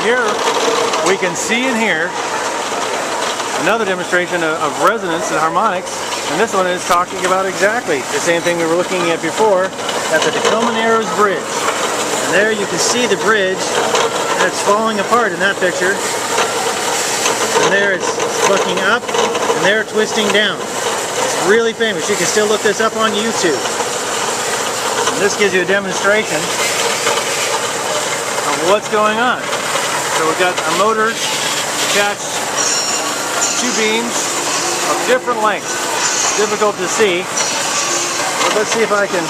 here we can see and hear another demonstration of resonance and harmonics, and this one is talking about exactly the same thing we were looking at before at the Tacoma Narrows Bridge. And there you can see the bridge, and it's falling apart in that picture. And there it's bucking up, and there twisting down. It's really famous. You can still look this up on YouTube. And this gives you a demonstration of what's going on. So we've got our motors attached to beams of different lengths. Difficult to see, but let's see if I can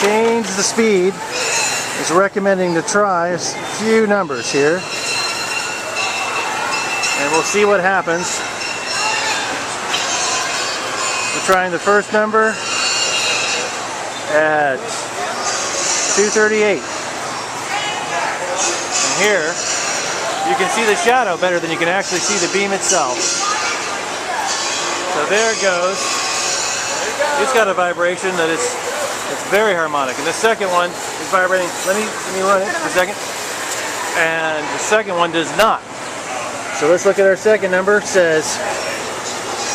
change the speed. It's recommending to try a few numbers here, and we'll see what happens. We're trying the first number at 238. And here you can see the shadow better than you can actually see the beam itself. So there it goes. It's got a vibration that it's very harmonic. And the second one is vibrating. Let me run it for a second. And the second one does not. So let's look at our second number. It says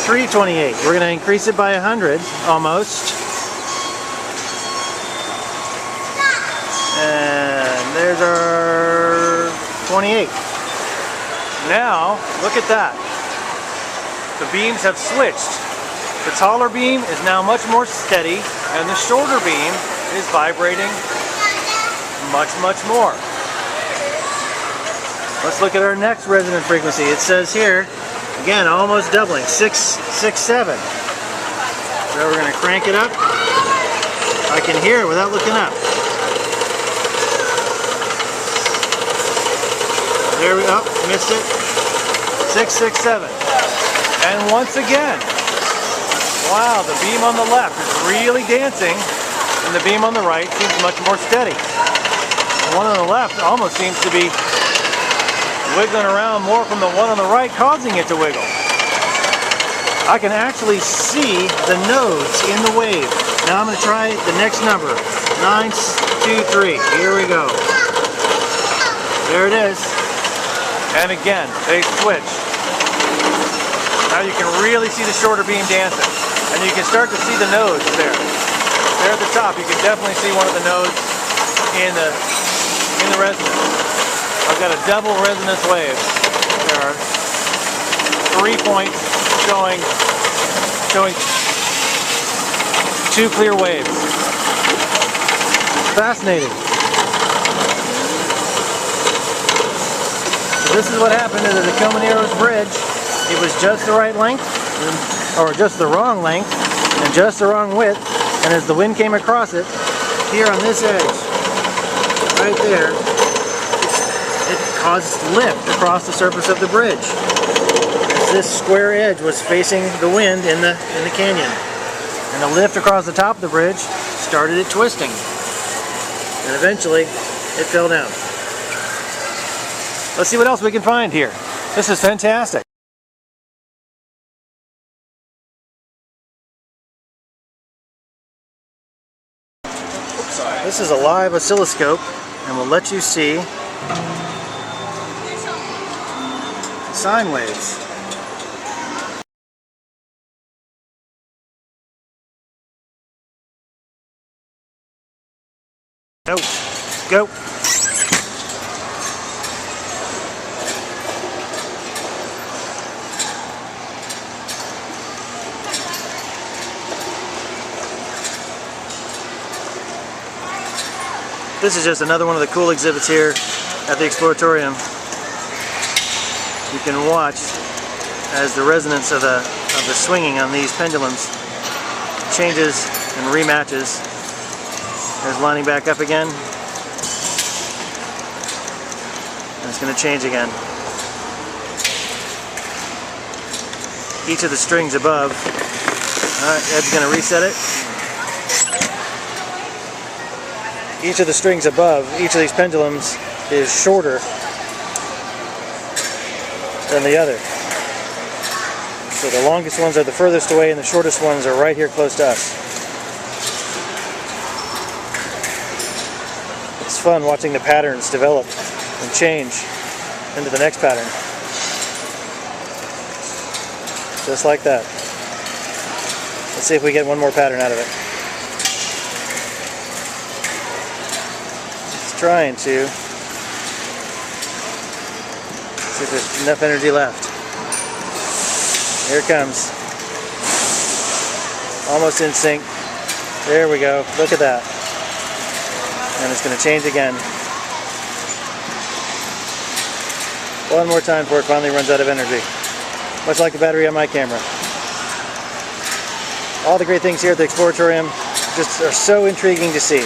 328. We're going to increase it by 100 almost. And there's our 28. Now, look at that. The beams have switched. The taller beam is now much more steady, and the shorter beam is vibrating much, much more. Let's look at our next resonant frequency. It says here, again, almost doubling, 667. So we're going to crank it up. I can hear it without looking up. There we go, missed it. 667. And once again, wow, the beam on the left is really dancing, and the beam on the right seems much more steady. The one on the left almost seems to be wiggling around more from the one on the right, causing it to wiggle. I can actually see the nodes in the wave. Now I'm going to try the next number, 923. Here we go. There it is. And again, they switch. Now you can really see the shorter beam dancing. And you can start to see the nodes there. There at the top, you can definitely see one of the nodes in the resonance. I've got a double resonance wave. There are 3 points showing 2 clear waves. Fascinating. This is what happened to the Tacoma Narrows Bridge. It was just the right length, or just the wrong length, and just the wrong width. And as the wind came across it, here on this edge, right there, it caused lift across the surface of the bridge. As this square edge was facing the wind in the canyon. And the lift across the top of the bridge started it twisting. And eventually, it fell down. Let's see what else we can find here. This is fantastic. This is a live oscilloscope, and we'll let you see sine waves. Go. This is just another one of the cool exhibits here at the Exploratorium. You can watch as the resonance of the swinging on these pendulums changes and rematches. There's lining back up again. And it's going to change again. Each of the strings above. Alright, Ed's going to reset it. Each of the strings above, each of these pendulums is shorter than the other. So the longest ones are the furthest away and the shortest ones are right here close to us. It's fun watching the patterns develop and change into the next pattern. Just like that. Let's see if we get one more pattern out of it. It's trying to. See if there's enough energy left. Here it comes. Almost in sync. There we go. Look at that. And it's going to change again. One more time before it finally runs out of energy. Much like the battery on my camera. All the great things here at the Exploratorium just are so intriguing to see.